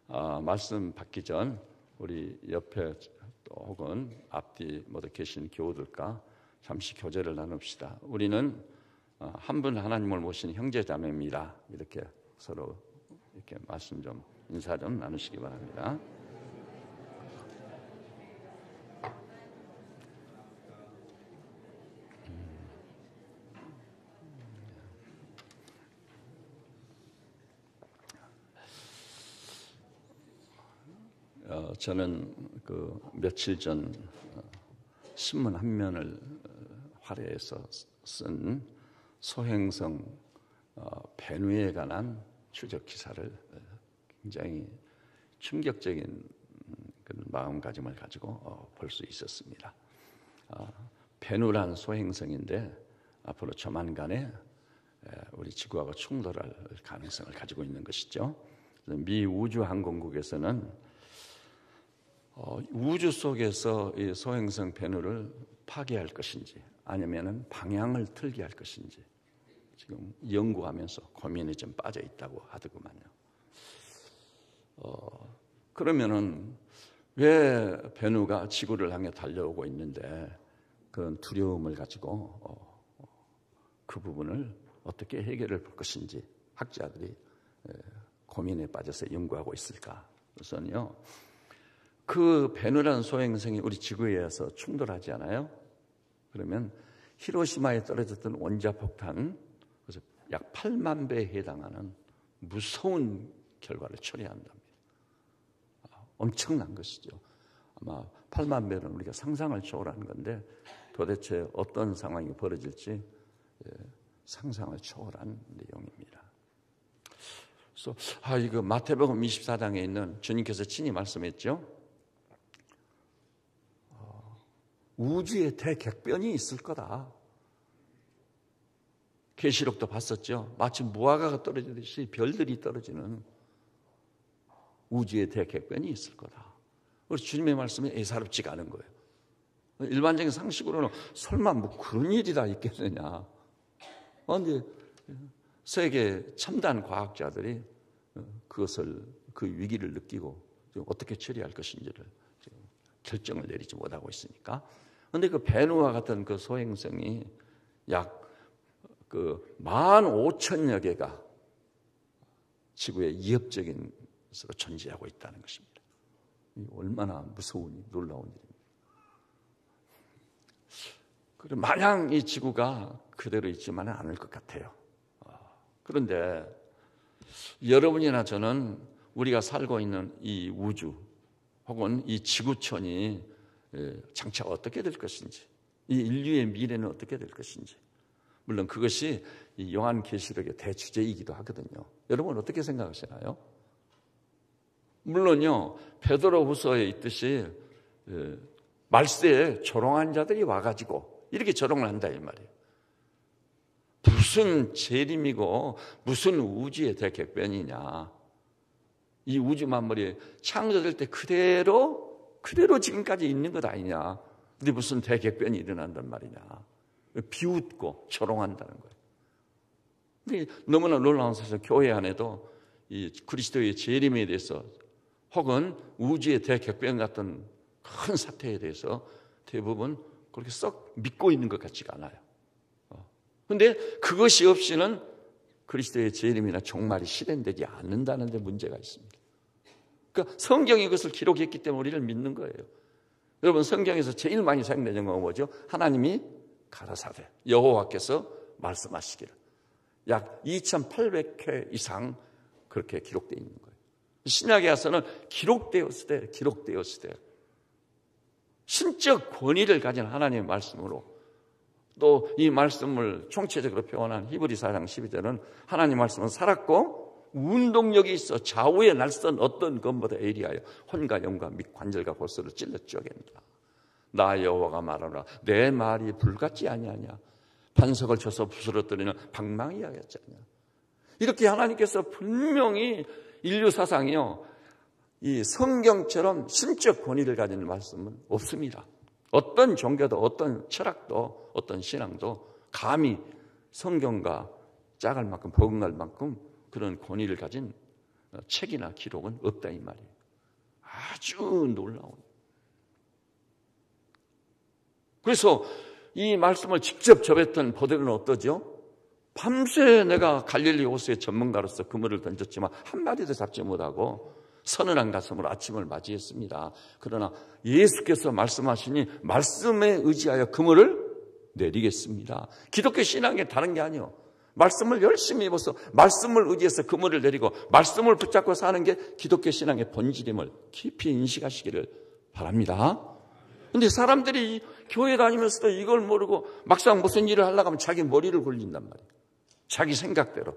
말씀 받기 전 우리 옆에 혹은 앞뒤 모두 계신 교우들과 잠시 교제를 나눕시다. 우리는 한 분 하나님을 모신 형제자매입니다. 이렇게 서로 이렇게 말씀 좀 인사 좀 나누시기 바랍니다. 저는 그 며칠 전 신문 한 면을 활용해서 쓴 소행성 벤우에 관한 추적 기사를 굉장히 충격적인 그런 마음가짐을 가지고 볼 수 있었습니다. 벤우란 소행성인데 앞으로 조만간에 우리 지구하고 충돌할 가능성을 가지고 있는 것이죠. 미 우주항공국에서는 우주 속에서 이 소행성 벤우를 파괴할 것인지 아니면은 방향을 틀게 할 것인지 지금 연구하면서 고민이 좀 빠져 있다고 하더구만요. 그러면은 왜 벤우가 지구를 향해 달려오고 있는데 그런 두려움을 가지고 그 부분을 어떻게 해결을 볼 것인지 학자들이 고민에 빠져서 연구하고 있을까? 우선요. 그 벤우라는 소행성이 우리 지구에서 충돌하지 않아요? 그러면 히로시마에 떨어졌던 원자폭탄, 그래서 약 8만 배에 해당하는 무서운 결과를 초래한답니다. 엄청난 것이죠. 아마 8만 배는 우리가 상상을 초월하는 건데 도대체 어떤 상황이 벌어질지 상상을 초월한 내용입니다. 그래서 이거 마태복음 24장에 있는 주님께서 친히 말씀했죠. 우주에 대격변이 있을 거다. 계시록도 봤었죠. 마치 무화과가 떨어지듯이 별들이 떨어지는 우주에 대격변이 있을 거다. 그래서 주님의 말씀이 애사롭지가 않은 거예요. 일반적인 상식으로는 설마 뭐 그런 일이 다 있겠느냐. 그런데 세계 첨단 과학자들이 그것을 그 위기를 느끼고 어떻게 처리할 것인지를 결정을 내리지 못하고 있으니까. 그런데 그 벤우와 같은 그 소행성이 약 그 15,000여 개가 지구에 위협적인 것으로 존재하고 있다는 것입니다. 얼마나 무서운 놀라운 일입니다. 그리고 마냥 이 지구가 그대로 있지만은 않을 것 같아요. 그런데 여러분이나 저는 우리가 살고 있는 이 우주 혹은 이 지구촌이 장차 어떻게 될 것인지, 이 인류의 미래는 어떻게 될 것인지, 물론 그것이 이 요한계시록의 대주제이기도 하거든요. 여러분 어떻게 생각하시나요? 물론요, 베드로후서에 있듯이 말세에 조롱한 자들이 와가지고 이렇게 조롱을 한다 이 말이에요. 무슨 재림이고 무슨 우주의 대격변이냐. 이 우주 만물이 창조될 때 그대로 지금까지 있는 것 아니냐. 근데 무슨 대격변이 일어난단 말이냐. 비웃고 조롱한다는 거예요. 근데 너무나 놀라운 사실, 교회 안에도 이 그리스도의 재림에 대해서 혹은 우주의 대격변 같은 큰 사태에 대해서 대부분 그렇게 썩 믿고 있는 것 같지가 않아요. 그런데 그것이 없이는 그리스도의 재림이나 종말이 실현되지 않는다는 데 문제가 있습니다. 그러니까 성경이 그것을 기록했기 때문에 우리를 믿는 거예요. 여러분, 성경에서 제일 많이 사용되는 건 뭐죠? 하나님이 가라사대, 여호와께서 말씀하시기를. 약 2,800회 이상 그렇게 기록되어 있는 거예요. 신약에 와서는 기록되었으되 신적 권위를 가진 하나님의 말씀으로, 또 이 말씀을 총체적으로 표현한 히브리 4장 12절은 하나님 말씀은 살았고 운동력이 있어 좌우에 날선 어떤 검보다 예리하여 혼과 영과 및 관절과 골수를 찔러 쪼갠다. 나 여호와가 말하노라. 내 말이 불같지 아니하냐. 반석을 쳐서 부스러뜨리는 방망이 같지 않냐. 이렇게 하나님께서 분명히 인류 사상이요, 이 성경처럼 신적 권위를 가진 말씀은 없습니다. 어떤 종교도 어떤 철학도 어떤 신앙도 감히 성경과 짝을 만큼 버금갈 만큼 그런 권위를 가진 책이나 기록은 없다 이 말이에요. 아주 놀라운. 그래서 이 말씀을 직접 접했던 버들은 어떠죠? 밤새 내가 갈릴리 호수의 전문가로서 그물을 던졌지만 한 마리도 잡지 못하고 서늘한 가슴으로 아침을 맞이했습니다. 그러나 예수께서 말씀하시니 말씀에 의지하여 그물을 내리겠습니다. 기독교 신앙이 다른 게 아니에요. 말씀을 열심히 입어서 말씀을 의지해서 그물을 내리고 말씀을 붙잡고 사는 게 기독교 신앙의 본질임을 깊이 인식하시기를 바랍니다. 그런데 사람들이 교회 다니면서도 이걸 모르고 막상 무슨 일을 하려고 하면 자기 머리를 굴린단 말이에요. 자기 생각대로.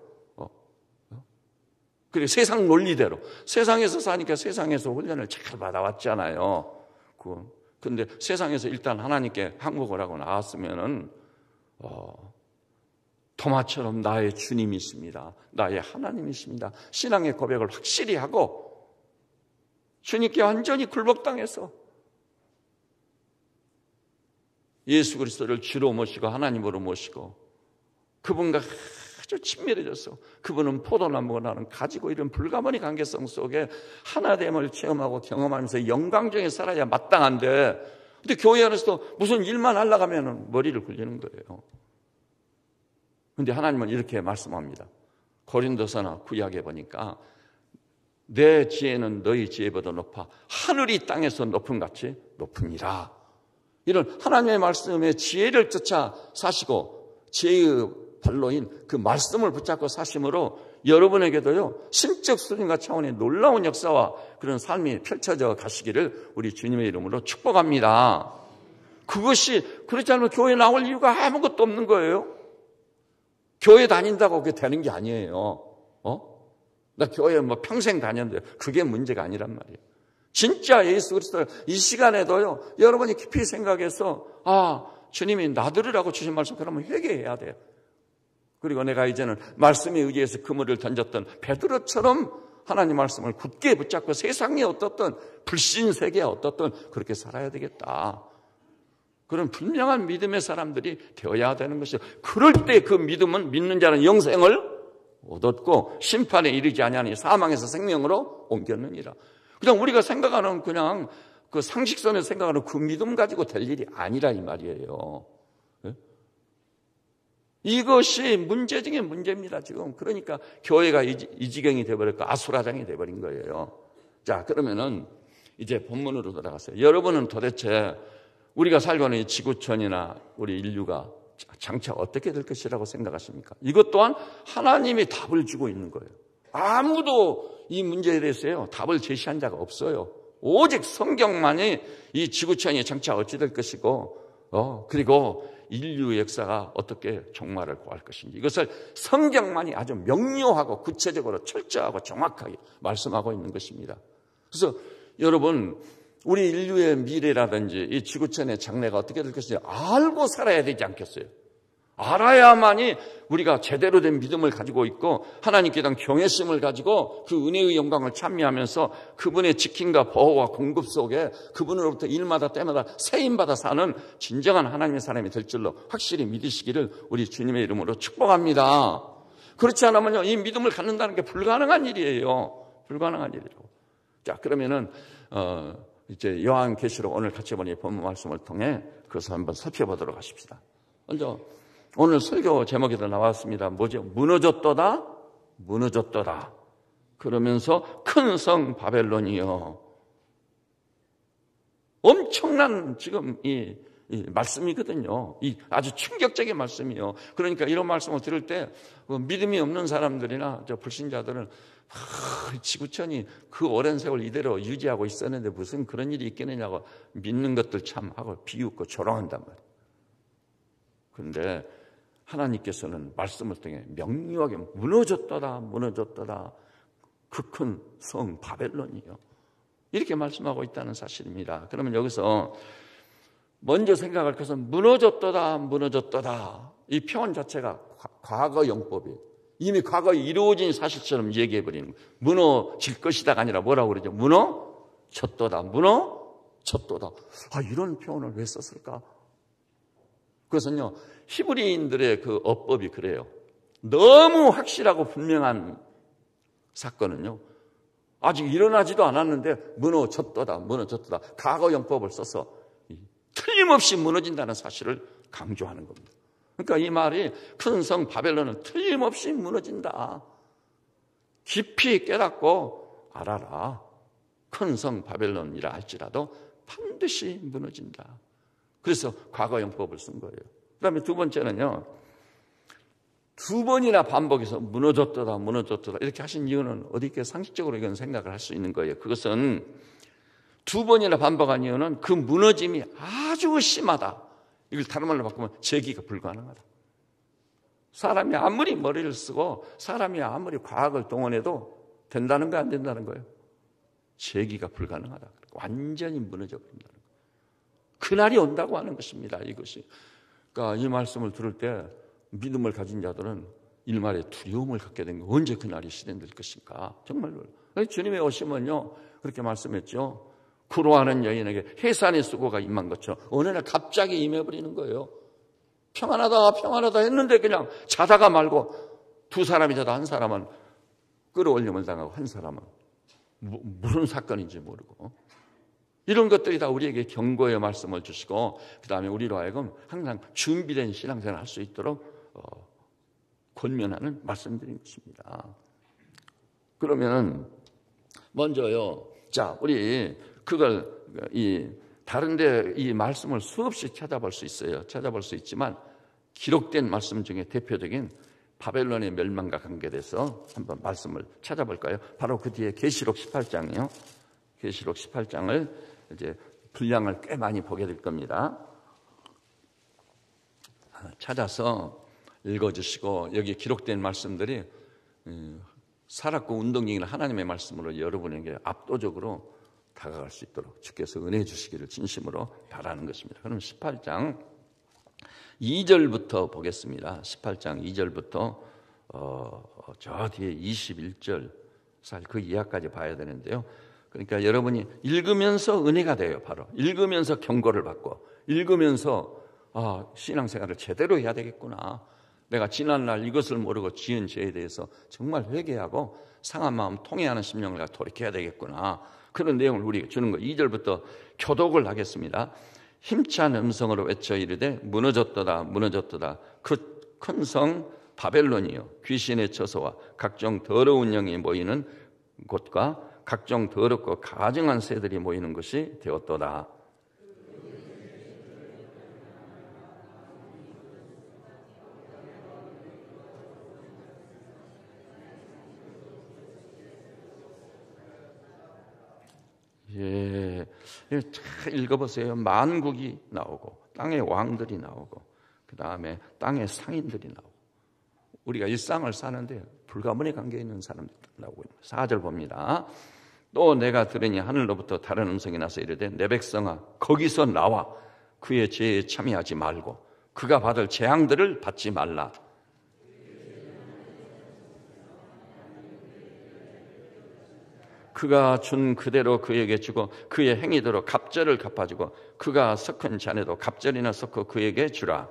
그리고 세상 논리대로. 세상에서 사니까 세상에서 훈련을 잘 받아왔잖아요. 근데 세상에서 일단 하나님께 항복을 하고 나왔으면은, 토마처럼 나의 주님이십니다. 나의 하나님이십니다. 신앙의 고백을 확실히 하고, 주님께 완전히 굴복당해서 예수 그리스도를 주로 모시고 하나님으로 모시고 그분과 아주 친밀해져서 그분은 포도나무가 나는 가지고 이런 불가분의 관계성 속에 하나됨을 체험하고 경험하면서 영광중에 살아야 마땅한데 근데 교회 안에서도 무슨 일만 하려고 하면 머리를 굴리는 거예요. 그런데 하나님은 이렇게 말씀합니다. 고린도서나 구약에 보니까 내 지혜는 너희 지혜보다 높아 하늘이 땅에서 높음같이 높으니라. 이런 하나님의 말씀에 지혜를 쫓아 사시고 지혜의 발로인 그 말씀을 붙잡고 사심으로 여러분에게도요 신적 수준과 차원의 놀라운 역사와 그런 삶이 펼쳐져 가시기를 우리 주님의 이름으로 축복합니다. 그것이 그렇지 않으면 교회 나올 이유가 아무것도 없는 거예요. 교회 다닌다고 그게 되는 게 아니에요. 나 교회 뭐 평생 다녔는데 그게 문제가 아니란 말이에요. 진짜 예수 그리스도를 이 시간에도요 여러분이 깊이 생각해서 주님이 나들으라고 주신 말씀 그러면 회개해야 돼요. 그리고 내가 이제는 말씀에 의지해서 그물을 던졌던 베드로처럼 하나님 말씀을 굳게 붙잡고 세상에 어떻든 불신 세계에 어떻든 그렇게 살아야 되겠다. 그런 분명한 믿음의 사람들이 되어야 되는 것이죠. 그럴 때 그 믿음은 믿는 자는 영생을 얻었고 심판에 이르지 아니하니 사망에서 생명으로 옮겼느니라. 그냥 우리가 생각하는 그냥 그 상식선에서 생각하는 그 믿음 가지고 될 일이 아니라 이 말이에요. 이것이 문제 중에 문제입니다, 지금. 그러니까 교회가 이 지경이 돼버렸고 아수라장이 돼버린 거예요. 자, 그러면은 이제 본문으로 돌아가세요. 여러분은 도대체 우리가 살고 있는 이 지구촌이나 우리 인류가 장차 어떻게 될 것이라고 생각하십니까? 이것 또한 하나님이 답을 주고 있는 거예요. 아무도 이 문제에 대해서요, 답을 제시한 자가 없어요. 오직 성경만이 이 지구촌이 장차 어찌 될 것이고, 그리고 인류의 역사가 어떻게 종말을 구할 것인지 이것을 성경만이 아주 명료하고 구체적으로 철저하고 정확하게 말씀하고 있는 것입니다. 그래서 여러분 우리 인류의 미래라든지 이 지구촌의 장래가 어떻게 될 것인지 알고 살아야 되지 않겠어요? 알아야만이 우리가 제대로 된 믿음을 가지고 있고 하나님께 대한 경외심을 가지고 그 은혜의 영광을 찬미하면서 그분의 지킴과 보호와 공급 속에 그분으로부터 일마다 때마다 세임받아 사는 진정한 하나님의 사람이 될 줄로 확실히 믿으시기를 우리 주님의 이름으로 축복합니다. 그렇지 않으면요 이 믿음을 갖는다는 게 불가능한 일이에요. 불가능한 일이라고. 자, 그러면은 이제 요한계시록 오늘 같이 보니 본문 말씀을 통해 그것을 한번 살펴보도록 하십시다. 먼저 오늘 설교 제목에도 나왔습니다. 뭐죠? 무너졌도다, 무너졌도다. 그러면서 큰 성 바벨론이요. 엄청난 지금 이 말씀이거든요. 이 아주 충격적인 말씀이요. 그러니까 이런 말씀을 들을 때 믿음이 없는 사람들이나 저 불신자들은 지구촌이 그 오랜 세월 이대로 유지하고 있었는데 무슨 그런 일이 있겠느냐고 믿는 것들 참 하고 비웃고 조롱한단 말이에요. 그런데 하나님께서는 말씀을 통해 명료하게 무너졌도다, 무너졌도다. 그 큰 성 바벨론이요. 이렇게 말씀하고 있다는 사실입니다. 그러면 여기서 먼저 생각할 것은 무너졌도다, 무너졌도다. 이 표현 자체가 과거 용법이에요. 이미 과거에 이루어진 사실처럼 얘기해버리는 거예요. 무너질 것이다가 아니라 뭐라고 그러죠? 무너졌도다, 무너졌도다. 이런 표현을 왜 썼을까? 그것은요, 히브리인들의 그 어법이 그래요. 너무 확실하고 분명한 사건은요, 아직 일어나지도 않았는데 무너졌도다, 무너졌도다. 과거 용법을 써서 틀림없이 무너진다는 사실을 강조하는 겁니다. 그러니까 이 말이 큰 성 바벨론은 틀림없이 무너진다. 깊이 깨닫고 알아라. 큰 성 바벨론이라 할지라도 반드시 무너진다. 그래서 과거 용법을 쓴 거예요. 그 다음에 두 번째는요, 두 번이나 반복해서 무너졌더라, 무너졌더라 이렇게 하신 이유는 어디 있게 상식적으로 이건 생각을 할 수 있는 거예요. 그것은 두 번이나 반복한 이유는 그 무너짐이 아주 심하다. 이걸 다른 말로 바꾸면 재기가 불가능하다. 사람이 아무리 머리를 쓰고 사람이 아무리 과학을 동원해도 된다는 거 안 된다는 거예요. 재기가 불가능하다. 완전히 무너져 버린다는 거예요. 그날이 온다고 하는 것입니다. 이것이. 그러니까 이 말씀을 들을 때 믿음을 가진 자들은 일말의 두려움을 갖게 된 거. 언제 그날이 실현될 것인가. 정말로. 주님의 오시면요 그렇게 말씀했죠. 구로하는 여인에게 해산의 수고가 임한 것처럼 어느 날 갑자기 임해버리는 거예요. 평안하다 평안하다 했는데 그냥 자다가 말고 두 사람이 자다 한 사람은 끌어올림을 당하고 한 사람은 무슨 사건인지 모르고. 이런 것들이 다 우리에게 경고의 말씀을 주시고 그 다음에 우리로 하여금 항상 준비된 신앙생활을 할 수 있도록 권면하는 말씀드린 것입니다. 그러면 먼저요. 자, 우리 그걸 다른데 이 말씀을 수없이 찾아볼 수 있어요. 찾아볼 수 있지만 기록된 말씀 중에 대표적인 바벨론의 멸망과 관계돼서 한번 말씀을 찾아볼까요? 바로 그 뒤에 계시록 18장이요. 계시록 18장을 이제 분량을 꽤 많이 보게 될 겁니다. 찾아서 읽어주시고 여기 기록된 말씀들이 살았고 운동적인 하나님의 말씀으로 여러분에게 압도적으로 다가갈 수 있도록 주께서 은혜 주시기를 진심으로 바라는 것입니다. 그럼 18장 2절부터 보겠습니다. 18장 2절부터 저 뒤에 21절 사실 그 이하까지 봐야 되는데요. 그러니까 여러분이 읽으면서 은혜가 돼요. 바로 읽으면서 경고를 받고 읽으면서 신앙생활을 제대로 해야 되겠구나. 내가 지난날 이것을 모르고 지은 죄에 대해서 정말 회개하고 상한 마음 통회하는 심령을 돌이켜야 되겠구나. 그런 내용을 우리에게 주는 거예요. 2절부터 교독을 하겠습니다. 힘찬 음성으로 외쳐 이르되 무너졌도다 무너졌도다 그 큰 성 바벨론이요 귀신의 처소와 각종 더러운 영이 모이는 곳과 각종 더럽고 가증한 새들이 모이는 것이 되었도다. 잘 읽어보세요. 만국이 나오고 땅의 왕들이 나오고 그 다음에 땅의 상인들이 나오고 우리가 일상을 사는데 불가문의 관계에 있는 사람들이 나오고 있는 거예요. 4절 봅니다. 또 내가 들으니 하늘로부터 다른 음성이 나서 이르되 내 백성아 거기서 나와 그의 죄에 참여하지 말고 그가 받을 재앙들을 받지 말라. 그가 준 그대로 그에게 주고 그의 행위대로 갑절을 갚아주고 그가 섞은 잔에도 갑절이나 섞어 그에게 주라.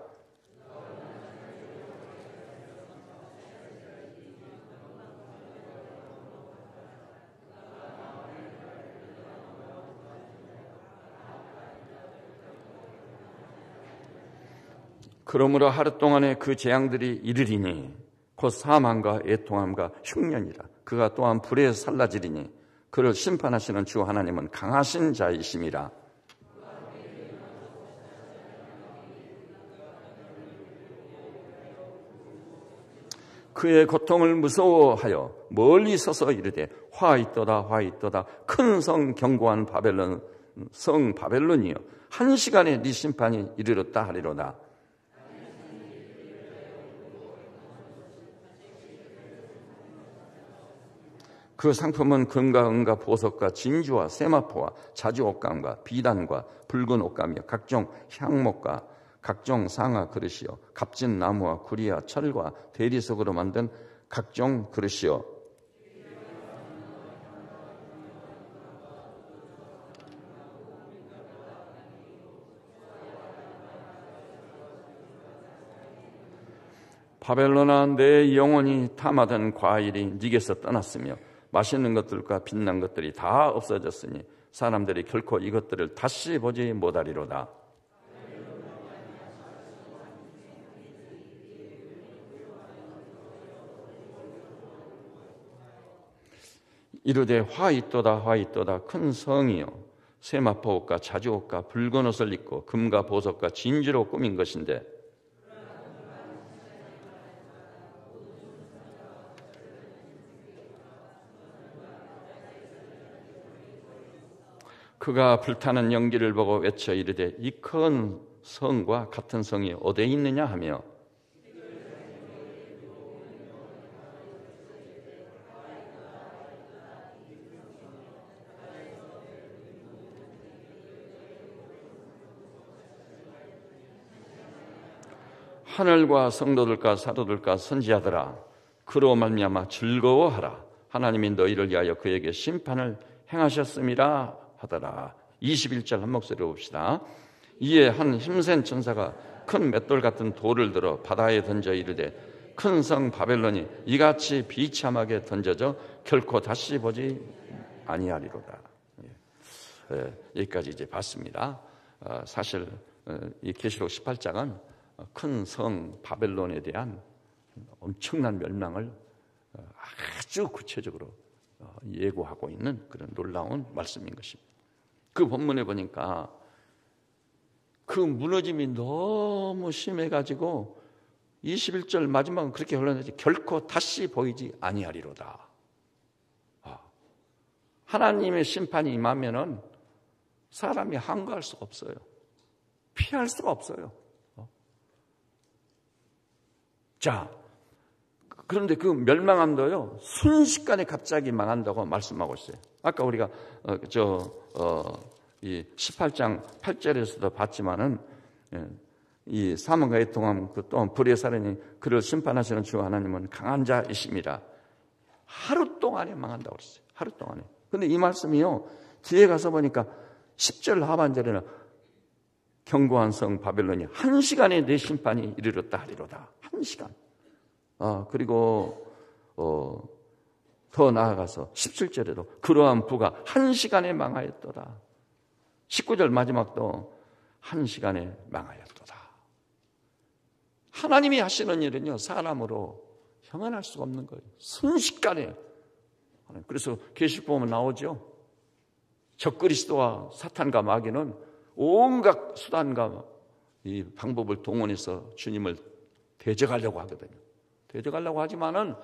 그러므로 하루 동안에 그 재앙들이 이르리니 곧 사망과 애통함과 흉년이라. 그가 또한 불에 살라지리니 그를 심판하시는 주 하나님은 강하신 자이심이라. 그의 고통을 무서워하여 멀리 서서 이르되 화 있도다 화 있도다 큰 성 견고한 바벨론 성 바벨론이여 한 시간에 네 심판이 이르렀다 하리로다. 그 상품은 금과 은과 보석과 진주와 세마포와 자주 옷감과 비단과 붉은 옷감이요 각종 향목과 각종 상아 그릇이요 값진 나무와 구리와 철과 대리석으로 만든 각종 그릇이요 바벨론아 내 영혼이 탐하던 과일이 네게서 떠났으며 맛있는 것들과 빛난 것들이 다 없어졌으니 사람들이 결코 이것들을 다시 보지 못하리로다. 이르되 화 있도다 화 있도다. 큰 성이요 세마포옷과 자주옷과 붉은 옷을 입고 금과 보석과 진주로 꾸민 것인데 그가 불타는 연기를 보고 외쳐 이르되 이 큰 성과 같은 성이 어디에 있느냐 하며 하늘과 성도들과 사도들과 선지자들아 그로 말미암아 즐거워하라. 하나님이 너희를 위하여 그에게 심판을 행하셨음이라 하더라. 21절 한 목소리로 봅시다. 이에 한 힘센 천사가 큰 맷돌 같은 돌을 들어 바다에 던져 이르되 큰 성 바벨론이 이같이 비참하게 던져져 결코 다시 보지 아니하리로다. 여기까지 이제 봤습니다. 사실 이 계시록 18장은 큰 성 바벨론에 대한 엄청난 멸망을 아주 구체적으로 예고하고 있는 그런 놀라운 말씀인 것입니다. 그 본문에 보니까 그 무너짐이 너무 심해가지고 21절 마지막은 그렇게 흘러내지 결코 다시 보이지 아니하리로다. 하나님의 심판이 임하면은 사람이 항거할 수가 없어요. 피할 수가 없어요. 자, 그런데 그 멸망함도요 순식간에 갑자기 망한다고 말씀하고 있어요. 아까 우리가 이 18장 8절에서도 봤지만은 이 사망과 애통함 그 또한 불의 살인이 그를 심판하시는 주 하나님은 강한 자이심이라. 하루 동안에 망한다고 그랬어요. 하루 동안에. 근데 이 말씀이요 뒤에 가서 보니까 10절 하반절에는 견고한 성 바벨론이 1시간에 내 심판이 이르렀다 하리로다. 1시간. 그리고 더 나아가서 17절에도 그러한 부가 1시간에 망하였도다. 19절 마지막도 1시간에 망하였도다. 하나님이 하시는 일은요 사람으로 형언할 수가 없는 거예요. 순식간에. 그래서 계시록 보면 나오죠. 적그리스도와 사탄과 마귀는 온갖 수단과 이 방법을 동원해서 주님을 대적하려고 하거든요. 대적하려고 하지만은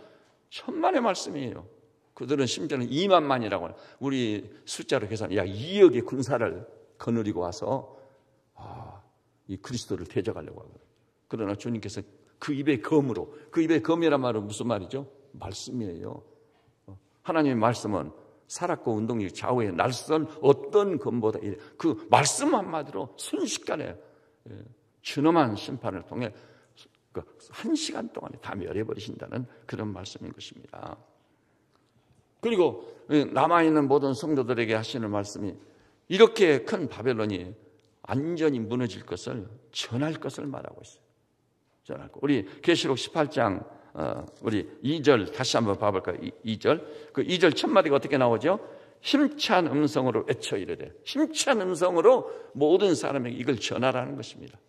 천만의 말씀이에요. 그들은 심지어는 2만만이라고 해요. 우리 숫자로 계산, 약 2억의 군사를 거느리고 와서 이 그리스도를 대적하려고 하거든요. 그러나 주님께서 그 입의 검으로, 그 입의 검이란 말은 무슨 말이죠? 말씀이에요. 하나님의 말씀은 살았고 운동이 좌우에 날선 어떤 검보다 그 말씀 한마디로 순식간에 준엄한 심판을 통해 1시간 동안에 다 멸해버리신다는 그런 말씀인 것입니다. 그리고 남아있는 모든 성도들에게 하시는 말씀이 이렇게 큰 바벨론이 완전히 무너질 것을 전할 것을 말하고 있어요. 전할 것. 우리 계시록 18장 우리 2절 다시 한번 봐볼까요? 2절. 그 2절 첫 마디가 어떻게 나오죠? 힘찬 음성으로 외쳐 이르되. 힘찬 음성으로 모든 사람에게 이걸 전하라는 것입니다.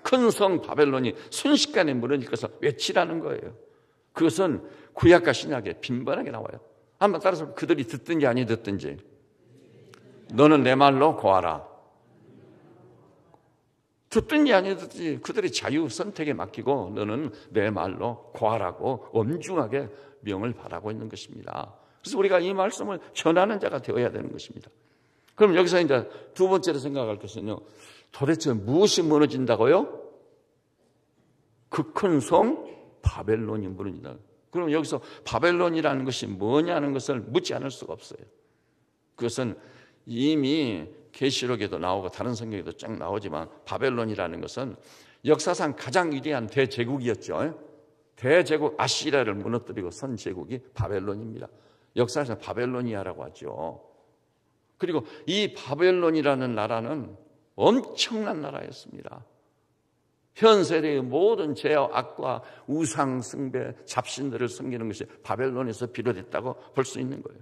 큰 성 바벨론이 순식간에 무너질 것을 외치라는 거예요. 그것은 구약과 신약에 빈번하게 나와요. 한번 따라서 그들이 듣든지 아니 듣든지 너는 내 말로 고하라. 듣든지 아니 듣든지 그들의 자유 선택에 맡기고 너는 내 말로 고하라고 엄중하게 명을 바라고 있는 것입니다. 그래서 우리가 이 말씀을 전하는 자가 되어야 되는 것입니다. 그럼 여기서 이제 두 번째로 생각할 것은요. 도대체 무엇이 무너진다고요? 그 큰 성 바벨론이 무너진다. 그럼 여기서 바벨론이라는 것이 뭐냐는 것을 묻지 않을 수가 없어요. 그것은 이미 계시록에도 나오고 다른 성경에도 쫙 나오지만 바벨론이라는 것은 역사상 가장 위대한 대제국이었죠. 대제국 아시리아를 무너뜨리고 선 제국이 바벨론입니다. 역사에서 바벨로니아라고 하죠. 그리고 이 바벨론이라는 나라는 엄청난 나라였습니다. 현 세대의 모든 죄와 악과 우상 숭배, 잡신들을 섬기는 것이 바벨론에서 비롯했다고 볼 수 있는 거예요.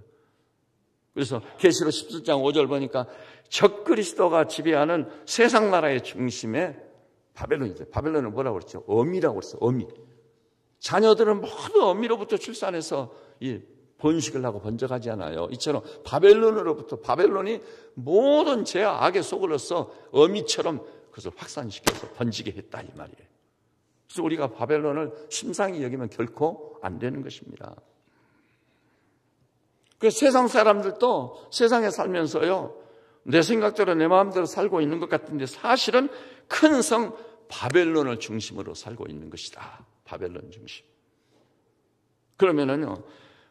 그래서 계시록 17장 5절 보니까 적그리스도가 지배하는 세상 나라의 중심에 바벨론이죠. 바벨론은 뭐라고 그랬죠? 어미라고 그랬어요. 어미. 자녀들은 모두 어미로부터 출산해서 이 번식을 하고 번져가지 않아요. 이처럼 바벨론이 모든 죄와 악의 속으로서 어미처럼 그것을 확산시켜서 번지게 했다 이 말이에요. 그래서 우리가 바벨론을 심상히 여기면 결코 안 되는 것입니다. 그래서 세상 사람들도 세상에 살면서요, 내 생각대로 내 마음대로 살고 있는 것 같은데 사실은 큰 성 바벨론을 중심으로 살고 있는 것이다. 바벨론 중심. 그러면은요,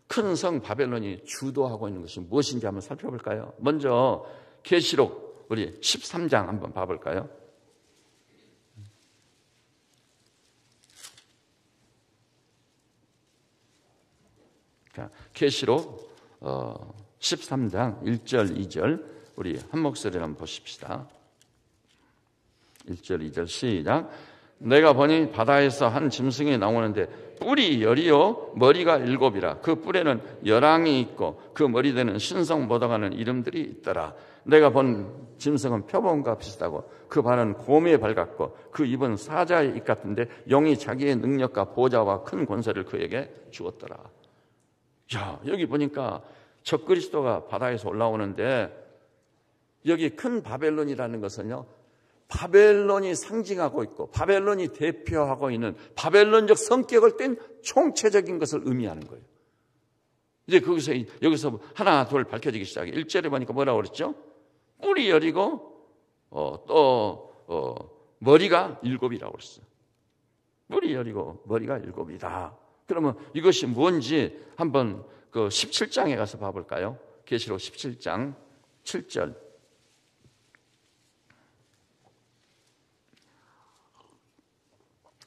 큰 성 바벨론이 주도하고 있는 것이 무엇인지 한번 살펴볼까요? 먼저 계시록 우리 13장 한번 봐볼까요? 계시록 13장 1절 2절 우리 한 목소리로 한번 보십시다. 1절 2절 시작. 내가 보니 바다에서 한 짐승이 나오는데 뿔이 10이요 머리가 7이라. 그 뿔에는 열왕이 있고 그 머리대는 신성 모독하는 이름들이 있더라. 내가 본 짐승은 표범과 비슷하고 그 발은 곰의 발 같고 그 입은 사자의 입 같은데 영이 자기의 능력과 보좌와 큰 권세를 그에게 주었더라. 야, 여기 보니까 적그리스도가 바다에서 올라오는데 여기 큰 바벨론이라는 것은요, 바벨론이 상징하고 있고 바벨론이 대표하고 있는 바벨론적 성격을 뗀 총체적인 것을 의미하는 거예요. 이제 여기서 하나 둘 밝혀지기 시작해. 1절에 보니까 뭐라고 그랬죠? 뿔이 10이고 머리가 7이라고 그랬어요. 뿔이 10이고 머리가 7이다. 그러면 이것이 뭔지 한번 그 17장에 가서 봐볼까요? 계시록 17장 7절.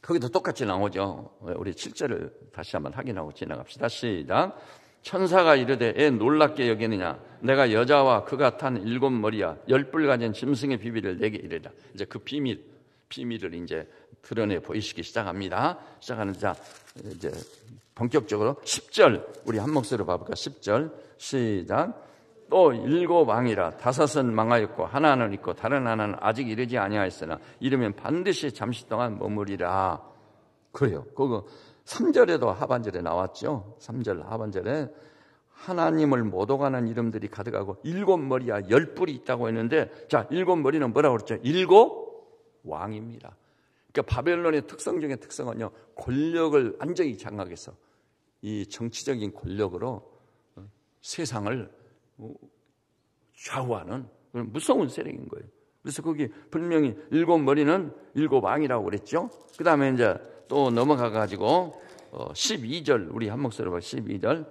거기도 똑같이 나오죠. 우리 7절을 다시 한번 확인하고 지나갑시다. 시작. 천사가 이르되 애 놀랍게 여기느냐. 내가 여자와 그가 탄 7머리야 10뿔 가진 짐승의 비밀을 내게 이르라. 이제 그 비밀을 이제 드러내 보이시기 시작합니다. 시작하는 자 이제 본격적으로 10절 우리 한 목소리로 봐볼까? 10절 시작. 또 7왕이라 5은 망하였고 하나는 있고 다른 하나는 아직 이르지 아니하였으나 이르면 반드시 잠시 동안 머무리라. 그래요. 그거 3절에도 하반절에 나왔죠. 3절 하반절에 하나님을 모독하는 이름들이 가득하고 7머리야 10뿔이 있다고 했는데, 자, 7머리는 뭐라고 그랬죠? 7왕입니다. 그러니까 바벨론의 특성 중에 특성은요, 권력을 완전히 장악해서 이 정치적인 권력으로 세상을 좌우하는 무서운 세력인 거예요. 그래서 거기 분명히 7머리는 7왕이라고 그랬죠. 그 다음에 이제 또 넘어가가지고 12절 우리 한 목소리로 봐. 12절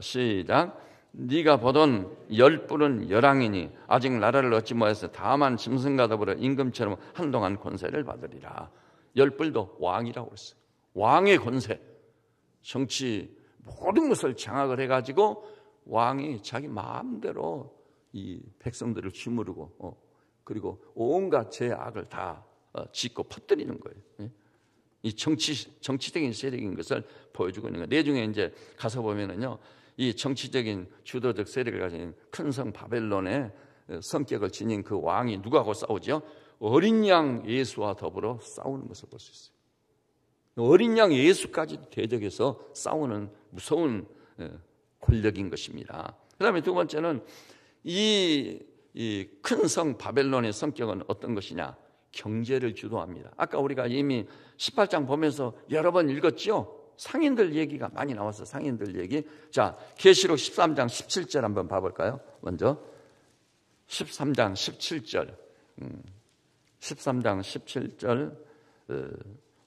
시작. 네가 보던 10뿔은 열왕이니 아직 나라를 얻지 못해서 다만 짐승과 더불어 임금처럼 한동안 권세를 받으리라. 10뿔도 왕이라고 그랬어요. 왕의 권세, 정치 모든 것을 장악을 해가지고 왕이 자기 마음대로 이 백성들을 주무르고 그리고 온갖 죄악을 다 짓고 퍼뜨리는 거예요. 이 정치적인 세력인 것을 보여주고 있는 거예요. 내중에 이제 가서 보면은요, 이 정치적인 주도적 세력을 가진 큰 성 바벨론의 성격을 지닌 그 왕이 누구하고 싸우죠? 어린 양 예수와 더불어 싸우는 것을 볼 수 있어요. 어린 양 예수까지 대적해서 싸우는 무서운 권력인 것입니다. 그 다음에 두 번째는 이 큰 성 바벨론의 성격은 어떤 것이냐? 경제를 주도합니다. 아까 우리가 이미 18장 보면서 여러 번 읽었죠? 상인들 얘기가 많이 나왔어요. 상인들 얘기. 자, 계시록 13장 17절 한번 봐볼까요? 먼저 13장 17절 13장 17절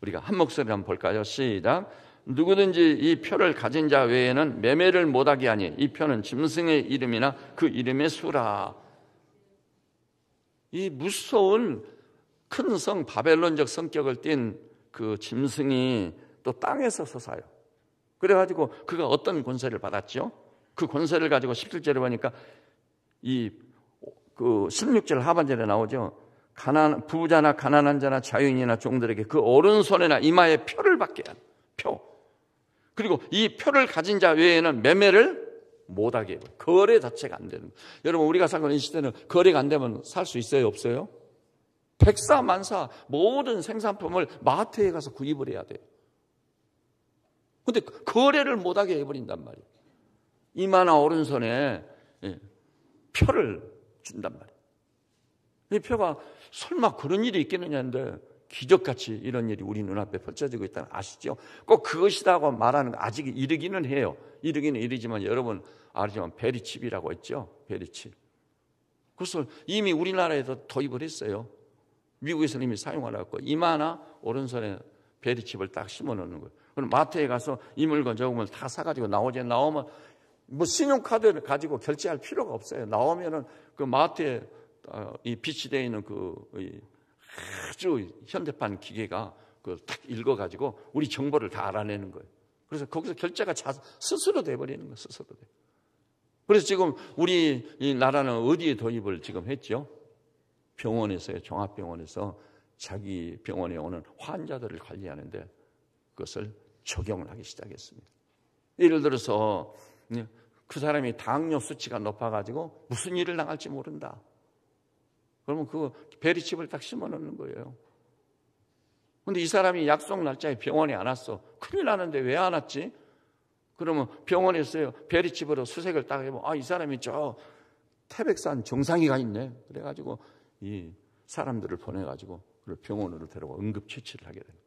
우리가 한 목소리로 한번 볼까요? 시작. 누구든지 이 표를 가진 자 외에는 매매를 못하게 하니 이 표는 짐승의 이름이나 그 이름의 수라. 이 무서운 큰 성 바벨론적 성격을 띤 그 짐승이 또 땅에서 서사요. 그래가지고 그가 어떤 권세를 받았죠? 그 권세를 가지고 17절에 보니까 그 16절 하반절에 나오죠. 부자나 가난한 자나 자유인이나 종들에게 그 오른손이나 이마에 표를 받게 한 표. 그리고 이 표를 가진 자 외에는 매매를 못하게 해요. 거래 자체가 안 되는 거예요. 여러분, 우리가 살고 있는 시대는 거래가 안 되면 살 수 있어요, 없어요? 백사만사 모든 생산품을 마트에 가서 구입을 해야 돼요. 근데 거래를 못하게 해버린단 말이에요. 이마나 오른손에 표를 준단 말이에요. 이 표가 설마 그런 일이 있겠느냐 했는데 기적같이 이런 일이 우리 눈앞에 펼쳐지고 있다는 거 아시죠? 꼭 그것이라고 말하는 거 아직 이르기는 해요. 이르기는 이르지만 여러분 알지만 베리칩이라고 했죠. 베리칩. 그것을 이미 우리나라에도 도입을 했어요. 미국에서는 이미 사용하라고 이마나 오른손에 베리칩을 딱 심어놓는 거예요. 그럼 마트에 가서 이 물건 저 물건 다 사가지고 나오면 뭐 신용카드를 가지고 결제할 필요가 없어요. 나오면은 그 마트에 이 비치되어 있는 그 아주 현대판 기계가 그 딱 읽어가지고 우리 정보를 다 알아내는 거예요. 그래서 거기서 결제가 스스로 돼버리는 거예요. 스스로 돼. 그래서 지금 우리 이 나라는 어디에 도입을 지금 했죠? 병원에서요. 종합병원에서 자기 병원에 오는 환자들을 관리하는데 그것을 적용을 하기 시작했습니다. 예를 들어서 그 사람이 당뇨 수치가 높아가지고 무슨 일을 당할지 모른다. 그러면 그 베리칩을 딱 심어놓는 거예요. 근데 이 사람이 약속 날짜에 병원에 안 왔어. 큰일 나는데 왜 안 왔지? 그러면 병원에서요 베리칩으로 수색을 딱 해보면 이 사람이 저 태백산 정상이가 있네. 그래가지고 이 사람들을 보내가지고 병원으로 데려가 응급 처치를 하게 돼요.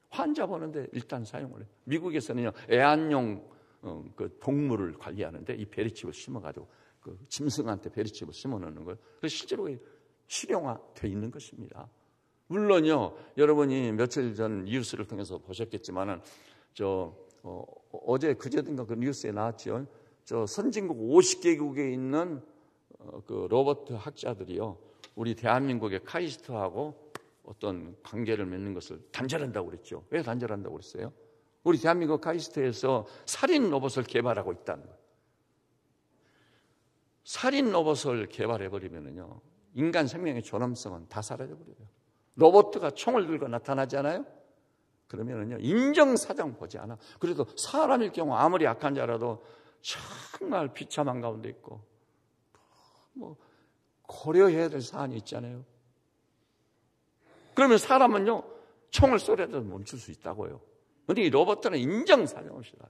환자 보는데 일단 사용을 해요. 미국에서는요 애완용 그 동물을 관리하는데 이 베리칩을 심어가지고 그 짐승한테 베리칩을 심어놓는 거예요. 그래서 실제로 실용화되어 있는 것입니다. 물론요, 여러분이 며칠 전 뉴스를 통해서 보셨겠지만은 어제 그제든가 그 뉴스에 나왔죠. 저 선진국 50개국에 있는 그 로버트 학자들이요, 우리 대한민국의 카이스트하고 어떤 관계를 맺는 것을 단절한다고 그랬죠. 왜 단절한다고 그랬어요? 우리 대한민국 카이스트에서 살인 로봇을 개발하고 있다는 거예요. 살인 로봇을 개발해버리면요, 인간 생명의 존엄성은 다 사라져버려요. 로봇가 총을 들고 나타나잖아요? 그러면요, 인정사정 보지 않아. 그래도 사람일 경우 아무리 약한 자라도 정말 비참한 가운데 있고, 뭐, 고려해야 될 사안이 있잖아요. 그러면 사람은요, 총을 쏘려도 멈출 수 있다고요. 그런데 이 로봇들은 인정사정 없이 나요.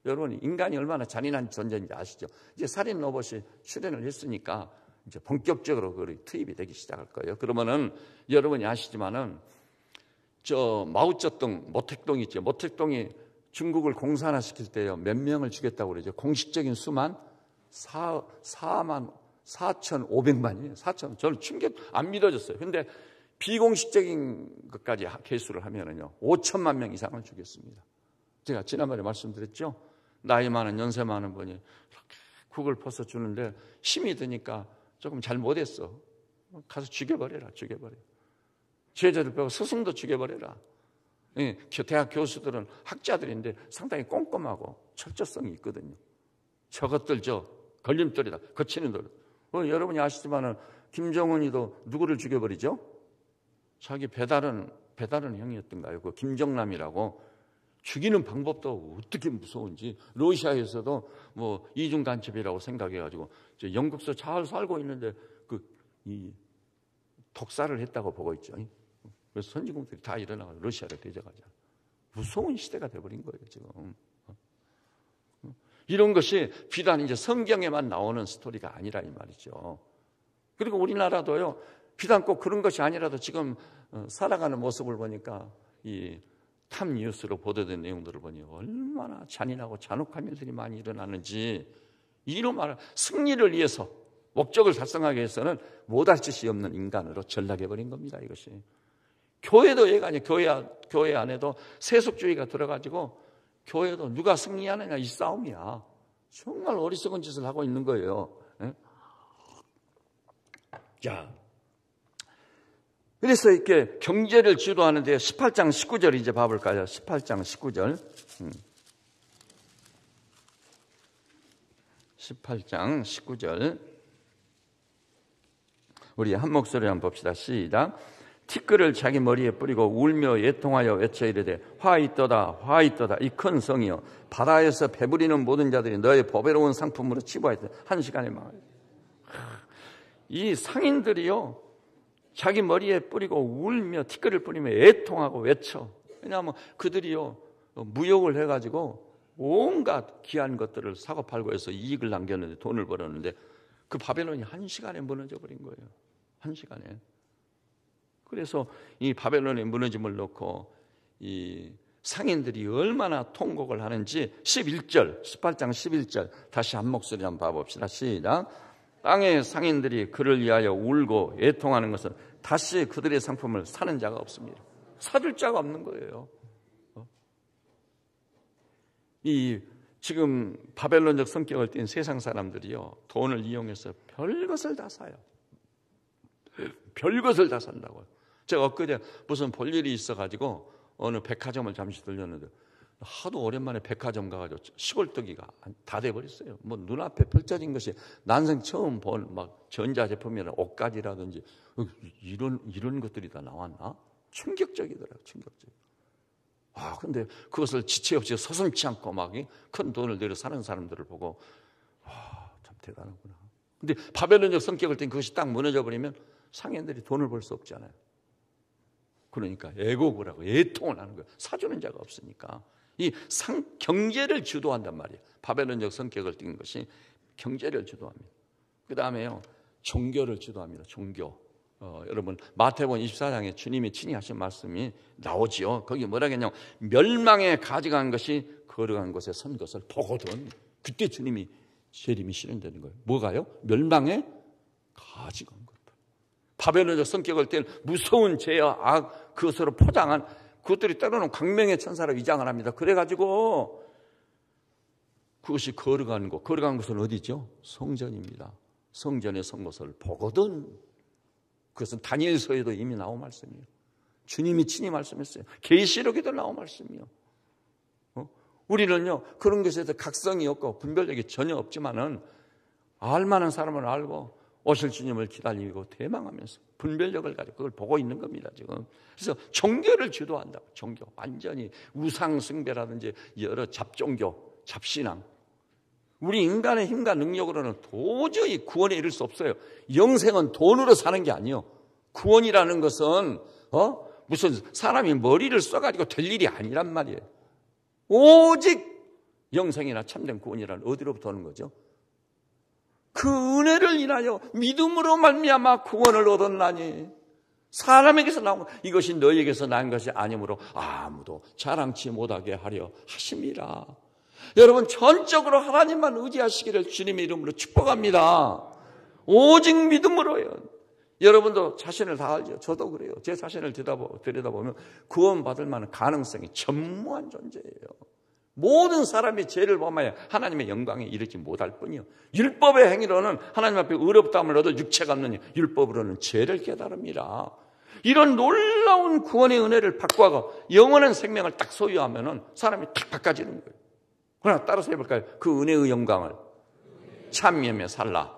여러분, 인간이 얼마나 잔인한 존재인지 아시죠? 이제 살인 로봇이 출현을 했으니까 이제 본격적으로 그 투입이 되기 시작할 거예요. 그러면은 여러분이 아시지만은 저 마오쩌둥 모택동 있죠. 모택동이 중국을 공산화 시킬 때요 몇 명을 죽였다고 그러죠. 공식적인 수만 4,500만이에요. 4천. 저는 충격 안 믿어졌어요. 근데 비공식적인 것까지 개수를 하면은요 5천만 명 이상을 죽였습니다. 제가 지난번에 말씀드렸죠. 나이 많은 연세 많은 분이 이렇게 국을 퍼서 주는데 힘이 드니까 조금 잘 못했어. 가서 죽여버려라. 제자들 빼고 스승도 죽여버려라. 대학 교수들은 학자들인데 상당히 꼼꼼하고 철저성이 있거든요. 저것들 걸림돌이다. 거치는 돌. 여러분이 아시지만은 김정은이도 누구를 죽여버리죠? 자기 배다른 형이었던가요? 그 김정남이라고. 죽이는 방법도 어떻게 무서운지 러시아에서도 뭐 이중 간첩이라고 생각해가지고 영국서 잘 살고 있는데 이 독살을 했다고 보고 있죠. 그래서 선진국들이 다 일어나서 러시아를 대적하자. 무서운 시대가 돼버린 거예요 지금. 이런 것이 비단 이제 성경에만 나오는 스토리가 아니라 이 말이죠. 그리고 우리나라도요 비단 꼭 그런 것이 아니라도 지금 살아가는 모습을 보니까 이 탑뉴스로 보도된 내용들을 보니 얼마나 잔인하고 잔혹한 일들이 많이 일어나는지, 이런 말 승리를 위해서 목적을 달성하기 위해서는 못할 짓이 없는 인간으로 전락해버린 겁니다. 이것이 교회도 얘가 아니에요. 교회 안에도 세속주의가 들어가지고 교회도 누가 승리하느냐 이 싸움이야. 정말 어리석은 짓을 하고 있는 거예요. 자, 그래서 이렇게 경제를 지도하는데 18장 19절 이제 봐볼까요? 18장 19절. 18장 19절. 우리 한 목소리로 한번 봅시다. 시작. 티끌을 자기 머리에 뿌리고 울며 애통하여 외쳐 이르되 화 있도다 화 있도다 이 큰 성이여 바다에서 배부리는 모든 자들이 너의 보배로운 상품으로 치부하였다. 한 시간에 망하여. 이 상인들이요 자기 머리에 뿌리고 울며 티끌을 뿌리며 애통하고 외쳐. 왜냐하면 그들이요 무역을 해가지고 온갖 귀한 것들을 사고 팔고 해서 이익을 남겼는데 돈을 벌었는데 그 바벨론이 한 시간에 무너져 버린 거예요. 한 시간에. 그래서 이 바벨론의 무너짐을 놓고 이 상인들이 얼마나 통곡을 하는지 11절, 18장 11절 다시 한 목소리 한번 봐봅시다. 시작. 땅의 상인들이 그를 위하여 울고 애통하는 것은 다시 그들의 상품을 사는 자가 없습니다. 사줄 자가 없는 거예요. 이 지금 바벨론적 성격을 띈 세상 사람들이요 돈을 이용해서 별것을 다 사요. 별것을 다 산다고요. 제가 엊그제 무슨 볼 일이 있어가지고 어느 백화점을 잠시 들렸는데 하도 오랜만에 백화점 가가지고 시골뜨기가 다 돼버렸어요. 뭐 눈앞에 펼쳐진 것이 난생 처음 본 막 전자제품이나 옷가지라든지 이런 것들이 다 나왔나? 충격적이더라고요. 충격적. 근데 그것을 지체 없이 서슴지 않고 막 큰 돈을 내려 사는 사람들을 보고 참 대단하구나. 근데 바벨론적 성격을 띈 그것이 딱 무너져 버리면 상인들이 돈을 벌 수 없잖아요. 그러니까 애곡을 하고 애통을 하는 거예요. 사주는 자가 없으니까. 이 경제를 주도한단 말이에요. 바벨론적 성격을 띈 것이 경제를 주도합니다. 그 다음에요 종교를 주도합니다. 종교. 여러분 마태복음 24장에 주님이 친히 하신 말씀이 나오지요. 거기 뭐라겠냐면 멸망에 가져간 것이 거룩한 곳에 선 것을 보거든. 그때 주님이 재림이 실현되는 거예요. 뭐가요? 멸망에 가져간 것. 바벨론적 성격을 뗀 무서운 죄와 악 그것으로 포장한 그것들이 때로는 광명의 천사로 위장을 합니다. 그래가지고 그것이 거룩한 곳. 거룩한 곳은 어디죠? 성전입니다. 성전에 선 것을 보거든. 그것은 다니엘서에도 이미 나온 말씀이에요. 주님이 친히 말씀했어요. 계시록에도 나온 말씀이에요. 우리는요 그런 것에 대해서 각성이 없고 분별력이 전혀 없지만은 알만한 사람은 알고 오실 주님을 기다리고 대망하면서 분별력을 가지고 그걸 보고 있는 겁니다 지금. 그래서 종교를 주도한다고. 종교 완전히 우상숭배라든지 여러 잡종교, 잡신앙. 우리 인간의 힘과 능력으로는 도저히 구원에 이를 수 없어요. 영생은 돈으로 사는 게 아니에요. 구원이라는 것은 무슨 사람이 머리를 써가지고 될 일이 아니란 말이에요. 오직 영생이나 참된 구원이란 어디로부터 오는 거죠? 그 은혜를 인하여 믿음으로 말미암아 구원을 얻었나니 사람에게서 나온 이것이 너희에게서 난 것이 아니므로 아무도 자랑치 못하게 하려 하심이라. 여러분 전적으로 하나님만 의지하시기를 주님의 이름으로 축복합니다. 오직 믿음으로요. 여러분도 자신을 다 알죠. 저도 그래요. 제 자신을 들여다보면 구원받을 만한 가능성이 전무한 존재예요. 모든 사람이 죄를 범하여 하나님의 영광에 이르지 못할 뿐이요. 율법의 행위로는 하나님 앞에 의롭다함을 얻어 육체가 없느니 율법으로는 죄를 깨달음이라. 이런 놀라운 구원의 은혜를 받고 영원한 생명을 딱 소유하면은 사람이 딱 바꿔지는 거예요. 그러나 따라서 해볼까요? 그 은혜의 영광을 참여하며 살라.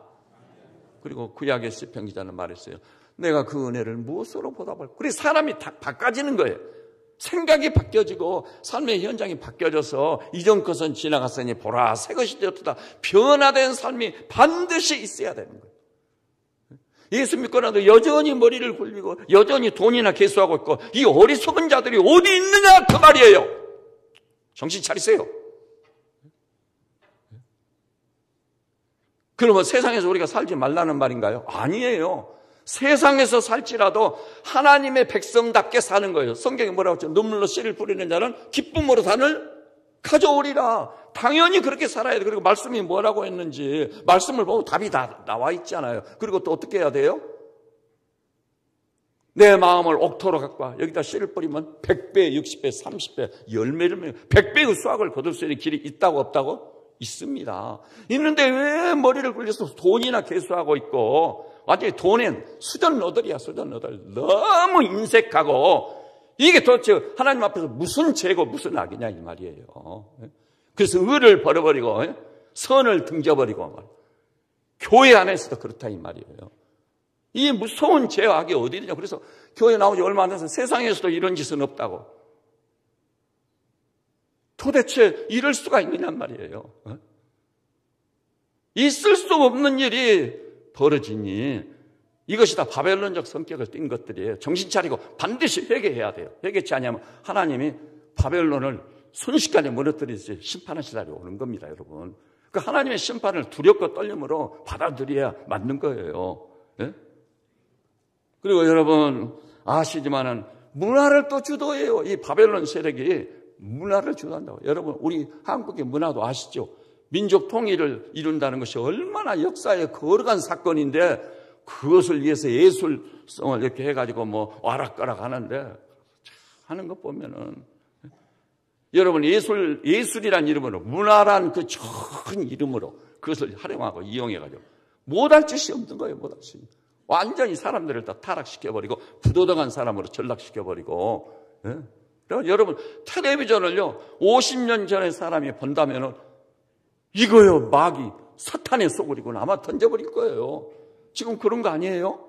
그리고 구약의 시편 기자는 말했어요. 내가 그 은혜를 무엇으로 보답할까? 그래서 사람이 다 바꿔지는 거예요. 생각이 바뀌어지고 삶의 현장이 바뀌어져서 이전 것은 지나갔으니 보라 새 것이 되었다. 변화된 삶이 반드시 있어야 되는 거예요. 예수 믿고 나도 여전히 머리를 굴리고 여전히 돈이나 개수하고 있고 이 어리석은 자들이 어디 있느냐 그 말이에요. 정신 차리세요. 그러면 세상에서 우리가 살지 말라는 말인가요? 아니에요. 세상에서 살지라도 하나님의 백성답게 사는 거예요. 성경에 뭐라고 했죠? 눈물로 씨를 뿌리는 자는 기쁨으로 산을 가져오리라. 당연히 그렇게 살아야 돼요. 그리고 말씀이 뭐라고 했는지 말씀을 보고 답이 다 나와 있잖아요. 그리고 또 어떻게 해야 돼요? 내 마음을 옥토로 갖고 와. 여기다 씨를 뿌리면 100배, 60배, 30배, 열매를 100배의 수확을 거둘 수 있는 길이 있다고 없다고? 있습니다. 있는데 왜 머리를 굴려서 돈이나 개수하고 있고 완전히 돈엔 수전 너덜이야. 수전 너덜. 너무 인색하고 이게 도대체 하나님 앞에서 무슨 죄고 무슨 악이냐 이 말이에요. 그래서 의를 버려버리고 선을 등져버리고 교회 안에서도 그렇다 이 말이에요. 이 무서운 죄악이 어디 있냐. 그래서 교회 나온 지 얼마 안 돼서 세상에서도 이런 짓은 없다고. 도대체 이럴 수가 있느냔 말이에요. 있을 수 없는 일이 벌어지니 이것이 다 바벨론적 성격을 띈 것들이에요. 정신 차리고 반드시 회개해야 돼요. 회개치 않으면 하나님이 바벨론을 순식간에 무너뜨리듯이 심판하실 날이 오는 겁니다, 여러분. 그 하나님의 심판을 두렵고 떨림으로 받아들여야 맞는 거예요. 예? 그리고 여러분 아시지만은 문화를 또 주도해요. 이 바벨론 세력이 문화를 주도한다고. 여러분 우리 한국의 문화도 아시죠? 민족 통일을 이룬다는 것이 얼마나 역사에 거룩한 사건인데 그것을 위해서 예술성을 이렇게 해가지고 뭐 와락가락 하는데 하는 것 보면은 여러분 예술이란 이름으로 문화란 그 큰 이름으로 그것을 활용하고 이용해가지고 못할 짓이 없는 거예요. 못할 짓이. 완전히 사람들을 다 타락시켜버리고 부도덕한 사람으로 전락시켜버리고. 예? 여러분 텔레비전을요 50년 전에 사람이 본다면은 이거요 마귀 사탄의 소굴이구나 아마 던져버릴 거예요. 지금 그런 거 아니에요?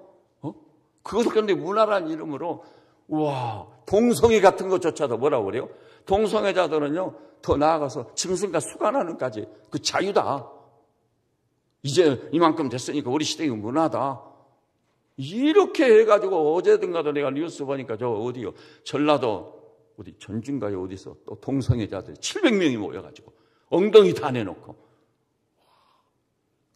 그것도 그런데 문화라는 이름으로 우와 동성애 같은 것조차도 뭐라고 그래요? 동성애자들은요 더 나아가서 짐승과 수간하는까지 그 자유다. 이제 이만큼 됐으니까 우리 시대의 문화다. 이렇게 해가지고 어제든가도 내가 뉴스 보니까 저 어디요 전라도 어디 전주인가요 어디서 또 동성애자들이 700명이 모여가지고 엉덩이 다 내놓고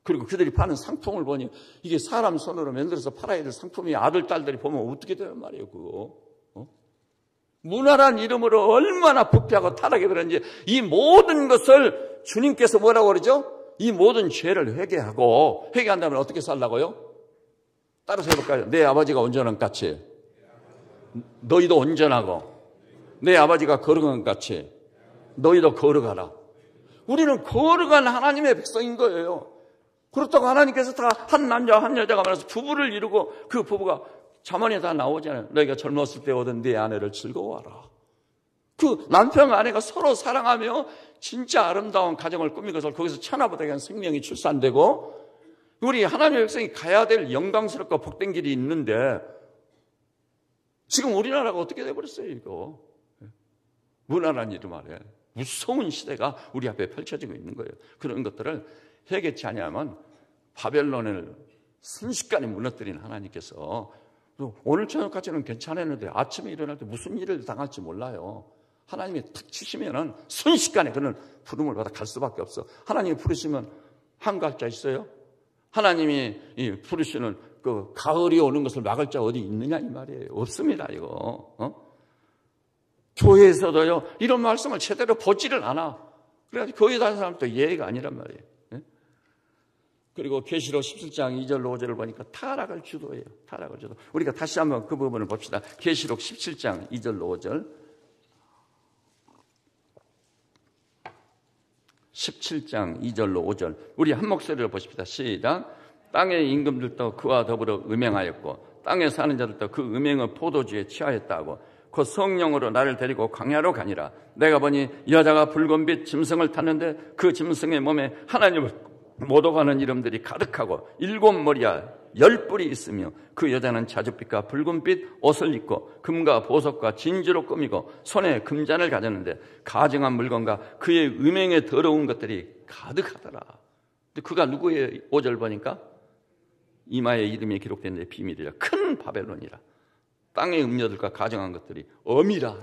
그리고 그들이 파는 상품을 보니 이게 사람 손으로 만들어서 팔아야 될 상품이 아들 딸들이 보면 어떻게 되는 말이에요 그거. 문화란 이름으로 얼마나 부패하고 타락이 그런지 이 모든 것을 주님께서 뭐라고 그러죠? 이 모든 죄를 회개하고 회개한다면 어떻게 살라고요? 따라서 해볼까요? 내 아버지가 온전한 것 같이 너희도 온전하고 내 아버지가 거룩한 것 같이 너희도 거룩하라. 우리는 거룩한 하나님의 백성인 거예요. 그렇다고 하나님께서 다 한 남자 한 여자가 만나서 부부를 이루고 그 부부가 잠언에 다 나오잖아요. 너희가 젊었을 때 얻은 네 아내를 즐거워하라. 그 남편과 아내가 서로 사랑하며 진짜 아름다운 가정을 꾸민 것을 거기서 천하보다한 생명이 출산되고 우리 하나님의 백성이 가야 될 영광스럽고 복된 길이 있는데 지금 우리나라가 어떻게 돼버렸어요 이거. 문화란 이름 아래 무서운 시대가 우리 앞에 펼쳐지고 있는 거예요. 그런 것들을 회개치 아니하면 바벨론을 순식간에 무너뜨린 하나님께서 오늘 저녁까지는 괜찮았는데 아침에 일어날 때 무슨 일을 당할지 몰라요. 하나님이 툭 치시면은 순식간에 그는 부름을 받아 갈 수밖에 없어. 하나님이 부르시면 한가할 자 있어요? 하나님이 부르시는 그 가을이 오는 것을 막을 자 어디 있느냐 이 말이에요. 없습니다 이거. 교회에서도요 이런 말씀을 제대로 보지를 않아. 그래가지고 교회 다니는 사람도 예의가 아니란 말이에요. 그리고 계시록 17장 2절로 5절을 보니까 타락을 주도해요. 타락을 주도. 우리가 다시 한번 그 부분을 봅시다. 계시록 17장 2절로 5절. 17장 2절로 5절. 우리 한 목소리로 보십시다. 시작. 땅의 임금들도 그와 더불어 음행하였고 땅에 사는 자들도 그 음행의 포도주에 취하였다고 그 성령으로 나를 데리고 광야로 가니라. 내가 보니 여자가 붉은빛 짐승을 탔는데 그 짐승의 몸에 하나님을 모독하는 이름들이 가득하고 7머리와 10뿔이 있으며 그 여자는 자줏빛과 붉은빛 옷을 입고 금과 보석과 진주로 꾸미고 손에 금잔을 가졌는데 가증한 물건과 그의 음행에 더러운 것들이 가득하더라. 근데 그가 누구예요? 5절 보니까 이마에 이름이 기록된 데 비밀이라 큰 바벨론이라. 땅의 음녀들과 가증한 것들이 어미라.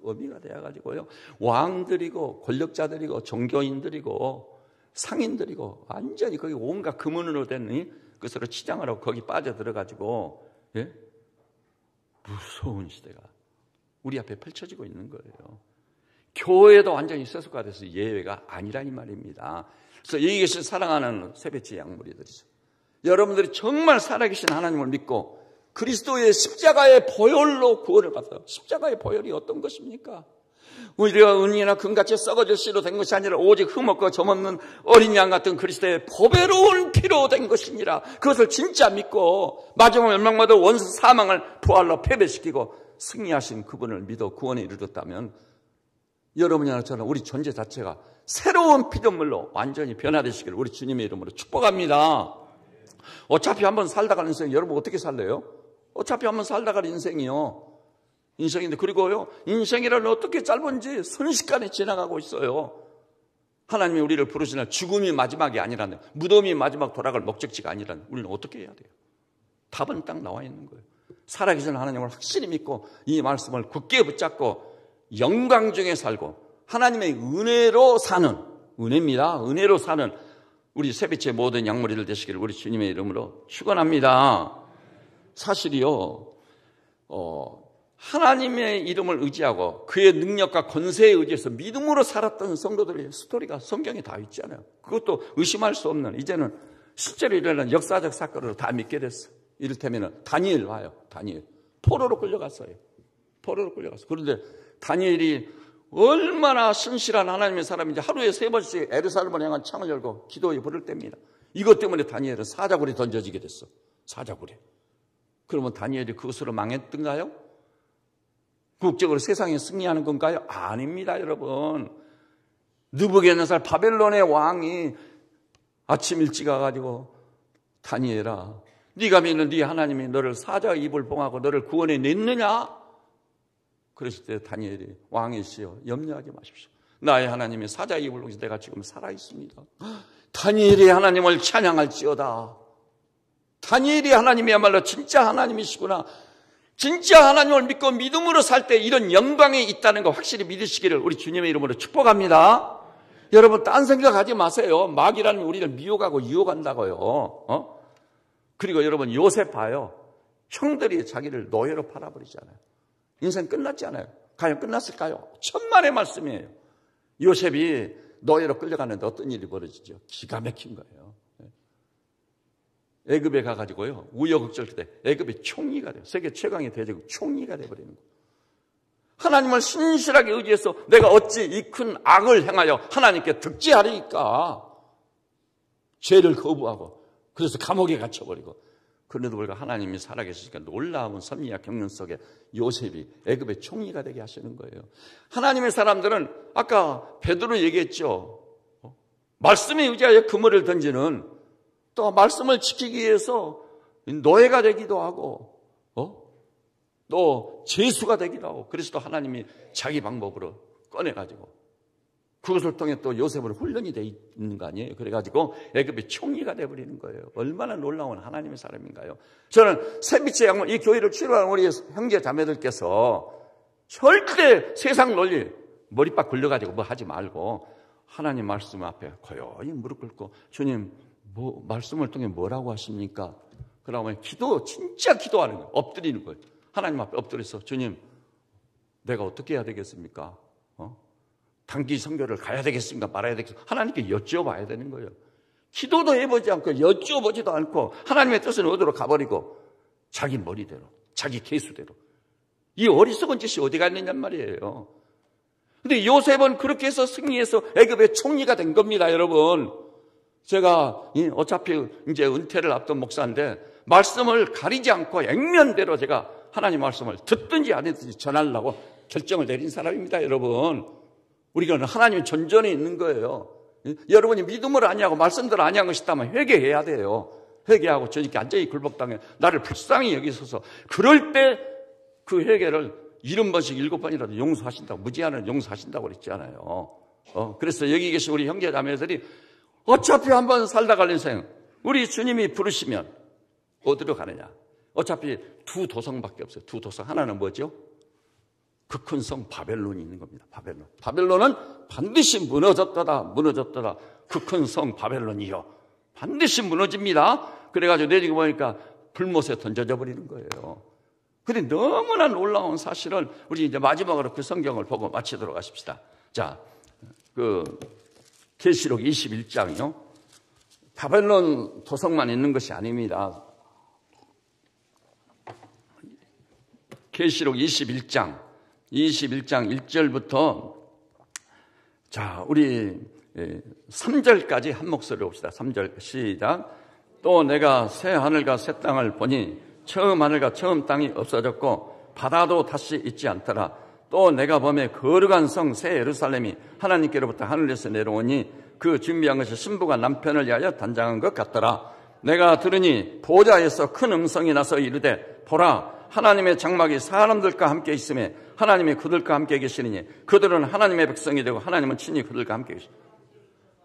어미가 되어가지고요 왕들이고 권력자들이고 종교인들이고 상인들이고 완전히 거기 온갖 금은으로 된 것으로 치장을 하고 거기 빠져들어가지고 무서운 시대가 우리 앞에 펼쳐지고 있는 거예요. 교회도 완전히 세속화돼서 예외가 아니라니 말입니다. 그래서 이것을 사랑하는 세배치 양무리들이죠. 여러분들이 정말 살아계신 하나님을 믿고 그리스도의 십자가의 보혈로 구원을 받아요. 십자가의 보혈이 어떤 것입니까? 우리가 은이나 금같이 썩어질 씨로 된 것이 아니라 오직 흠없고 점없는 어린 양 같은 그리스도의 보배로운 피로 된 것이니라. 그것을 진짜 믿고 마지막 멸망마다 원수 사망을 부활로 패배시키고 승리하신 그분을 믿어 구원에 이르렀다면 여러분이나 저는 우리 존재 자체가 새로운 피조물로 완전히 변화되시기를 우리 주님의 이름으로 축복합니다. 어차피 한번 살다 갈 인생, 여러분 어떻게 살래요? 어차피 한번 살다 갈 인생이요. 인생인데, 그리고요, 인생이란 어떻게 짧은지 순식간에 지나가고 있어요. 하나님이 우리를 부르시는 죽음이 마지막이 아니라는, 무덤이 마지막 돌아갈 목적지가 아니라는, 우리는 어떻게 해야 돼요? 답은 딱 나와 있는 거예요. 살아계신 하나님을 확실히 믿고 이 말씀을 굳게 붙잡고 영광 중에 살고 하나님의 은혜로 사는, 은혜입니다. 은혜로 사는 우리 세빛의 모든 양머리들 되시기를 우리 주님의 이름으로 축원합니다. 사실이요, 하나님의 이름을 의지하고 그의 능력과 권세에 의지해서 믿음으로 살았던 성도들의 스토리가 성경에 다 있잖아요. 그것도 의심할 수 없는, 이제는 실제로 일어난 역사적 사건으로 다 믿게 됐어. 이를테면 다니엘 봐요. 다니엘 포로로 끌려갔어요. 포로로 끌려갔어. 그런데 다니엘이 얼마나 신실한 하나님의 사람인지 하루에 3번씩 예루살렘을 향한 창을 열고 기도에 부를 때입니다. 이것 때문에 다니엘은 사자굴에 던져지게 됐어. 사자굴에. 그러면 다니엘이 그것으로 망했던가요? 국적으로 세상에 승리하는 건가요? 아닙니다, 여러분. 느부갓네살 바벨론의 왕이 아침 일찍 와가지고 다니엘아, 네가 믿는 네 하나님이 너를 사자의 입을 봉하고 너를 구원해 냈느냐? 그랬을 때 다니엘이, 왕이시여 염려하지 마십시오. 나의 하나님이 사자의 입을 봉해서 내가 지금 살아있습니다. 다니엘이 하나님을 찬양할지어다. 다니엘이 하나님이야말로 진짜 하나님이시구나. 진짜 하나님을 믿고 믿음으로 살 때 이런 영광이 있다는 거 확실히 믿으시기를 우리 주님의 이름으로 축복합니다. 여러분 딴 생각하지 마세요. 마귀라는 우리를 미혹하고 유혹한다고요. 그리고 여러분 요셉 봐요. 형들이 자기를 노예로 팔아버리잖아요. 인생 끝났지 않아요? 과연 끝났을까요? 천만의 말씀이에요. 요셉이 노예로 끌려가는데 어떤 일이 벌어지죠? 기가 막힌 거예요. 애굽에 가가지고요, 우여곡절 때 애굽의 총리가 돼요. 세계 최강의 대제국 총리가 돼버리는 거예요. 하나님을 신실하게 의지해서 내가 어찌 이 큰 악을 행하여 하나님께 득지하리까? 죄를 거부하고 그래서 감옥에 갇혀버리고, 그런데도 불구하고 하나님이 살아계시니까 놀라운 섭리와 경륜 속에 요셉이 애굽의 총리가 되게 하시는 거예요. 하나님의 사람들은 아까 베드로 얘기했죠. 말씀에 의지하여 그물을 던지는, 또 말씀을 지키기 위해서 노예가 되기도 하고 또 죄수가 되기도 하고, 그래서 또 하나님이 자기 방법으로 꺼내가지고 그것을 통해 또 요셉을 훈련이 돼 있는 거 아니에요. 그래가지고 애굽의 총리가 돼버리는 거예요. 얼마나 놀라운 하나님의 사람인가요? 저는 새빛의 양문, 이 교회를 치료하는 우리 형제 자매들께서 절대 세상 논리 머리빡 굴려가지고 뭐 하지 말고 하나님 말씀 앞에 고요히 무릎 꿇고, 주님 뭐 말씀을 통해 뭐라고 하십니까? 그러면 기도, 진짜 기도하는 거예요. 엎드리는 거예요. 하나님 앞에 엎드려서, 주님 내가 어떻게 해야 되겠습니까? 단기 선교를 가야 되겠습니까? 말아야 되겠습니까? 하나님께 여쭤봐야 되는 거예요. 기도도 해보지 않고 여쭤보지도 않고 하나님의 뜻은 어디로 가버리고 자기 머리대로, 자기 계수대로. 이 어리석은 짓이 어디 갔느냔 말이에요. 근데 요셉은 그렇게 해서 승리해서 애굽의 총리가 된 겁니다, 여러분. 제가 어차피 이제 은퇴를 앞둔 목사인데 말씀을 가리지 않고 액면대로 제가 하나님 말씀을 듣든지 안 듣든지 전하려고 결정을 내린 사람입니다, 여러분. 우리가 하나님의 전전에 있는 거예요. 여러분이 믿음을 아니하고 말씀대로 아니한 것이 있다면 회개해야 돼요. 회개하고 저녁에 완전히 굴복당해 나를 불쌍히 여기셔서, 그럴 때 그 회개를 70번씩 7번이라도 용서하신다고, 무제한을 용서하신다고 그랬잖아요. 그래서 여기 계신 우리 형제 자매들이 어차피 한번 살다 갈 인생, 우리 주님이 부르시면 어디로 가느냐? 어차피 두 도성밖에 없어요. 두 도성. 하나는 뭐죠? 그 큰 성 바벨론이 있는 겁니다. 바벨론. 바벨론은 반드시 무너졌더라. 그 큰 성 바벨론이요, 반드시 무너집니다. 그래가지고 내리고 보니까 불못에 던져져 버리는 거예요. 그런데 너무나 놀라운 사실은 우리 이제 마지막으로 그 성경을 보고 마치도록 하십시다. 자, 그 계시록 21장이요. 바벨론 도성만 있는 것이 아닙니다. 계시록 21장 1절부터 자, 우리 3절까지 한 목소리로 봅시다. 3절 시작. 또 내가 새 하늘과 새 땅을 보니 처음 하늘과 처음 땅이 없어졌고 바다도 다시 있지 않더라. 또 내가 보매 거룩한 성 새 예루살렘이 하나님께로부터 하늘에서 내려오니 그 준비한 것이 신부가 남편을 위하여 단장한 것 같더라. 내가 들으니 보좌에서 큰 음성이 나서 이르되 보라 하나님의 장막이 사람들과 함께 있음에 하나님이 그들과 함께 계시느니 그들은 하나님의 백성이 되고 하나님은 친히 그들과 함께 계시니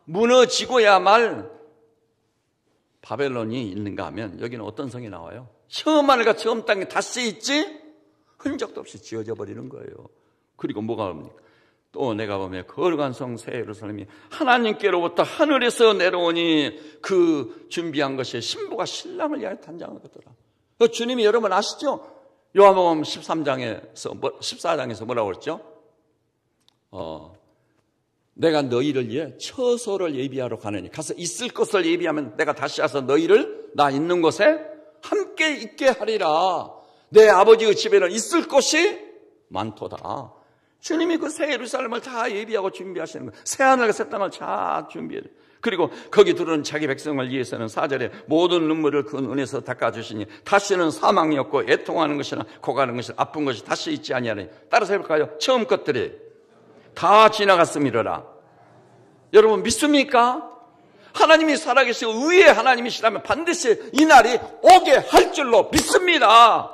무너지고야 말 바벨론이 있는가 하면 여기는 어떤 성이 나와요? 처음 하늘과 처음 땅에 다시 있지 흔적도 없이 지어져 버리는 거예요. 그리고 뭐가 옵니까? 또 내가 보면 거룩한 성 새 예루살렘이 하나님께로부터 하늘에서 내려오니 그 준비한 것이 신부가 신랑을 위하여 단장한 거더라. 주님이 여러분 아시죠? 요한복음 14장에서 뭐라고 그랬죠? 내가 너희를 위해 처소를 예비하러 가느니 가서 있을 것을 예비하면 내가 다시 와서 너희를 나 있는 곳에 함께 있게 하리라. 내 아버지의 집에는 있을 곳이 많도다. 주님이 그 새 예루살렘을 다 예비하고 준비하시는 거예요. 새 하늘과 새 땅을 다 준비해요. 그리고 거기 들어오는 자기 백성을 위해서는 4절에 모든 눈물을 그 눈에서 닦아주시니 다시는 사망이 없고 애통하는 것이나 고가는 것이나 아픈 것이 다시 있지 아니하니. 따라서 해볼까요? 처음 것들이 다 지나갔음이로라. 여러분 믿습니까? 하나님이 살아계시고 의의 하나님이시라면 반드시 이 날이 오게 할 줄로 믿습니다.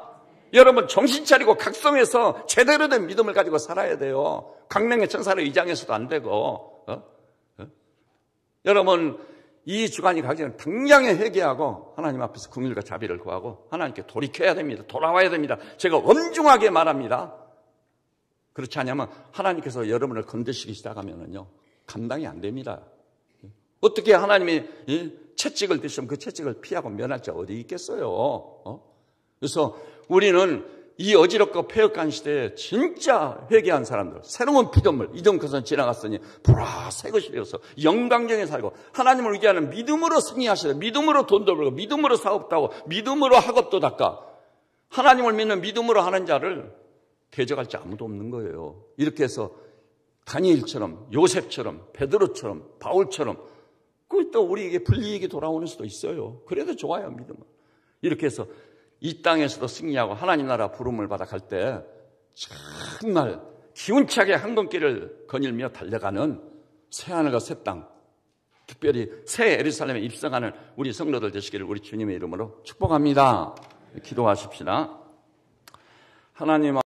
여러분 정신 차리고 각성해서 제대로 된 믿음을 가지고 살아야 돼요. 강릉의 천사를 의장해서도 안 되고. 여러분 이 주간이 가기 전에 당장에 회개하고 하나님 앞에서 긍휼과 자비를 구하고 하나님께 돌이켜야 됩니다. 돌아와야 됩니다. 제가 엄중하게 말합니다. 그렇지 않으면 하나님께서 여러분을 건드시기 시작하면요 감당이 안 됩니다. 어떻게 하나님이 채찍을 드시면 그 채찍을 피하고 면할 자 어디 있겠어요? 그래서 우리는 이 어지럽고 폐역한 시대에 진짜 회개한 사람들, 새로운 피조물, 이전 것은 지나갔으니 보라 새 것이 되어서 영광중에 살고 하나님을 의지하는 믿음으로 승리하시되 믿음으로 돈도 벌고 믿음으로 사업도 하고 믿음으로 학업도 닦아 하나님을 믿는 믿음으로 하는 자를 대적할 자 아무도 없는 거예요. 이렇게 해서 다니엘처럼 요셉처럼 베드로처럼 바울처럼 그 또 우리에게 불이익이 돌아오는 수도 있어요. 그래도 좋아요 믿음은. 이렇게 해서 이 땅에서도 승리하고 하나님 나라 부름을 받아 갈 때 정말 기운차게 항공길을 거닐며 달려가는 새하늘과 새 땅, 특별히 새 예루살렘에 입성하는 우리 성도들 되시기를 우리 주님의 이름으로 축복합니다. 기도하십시다. 하나님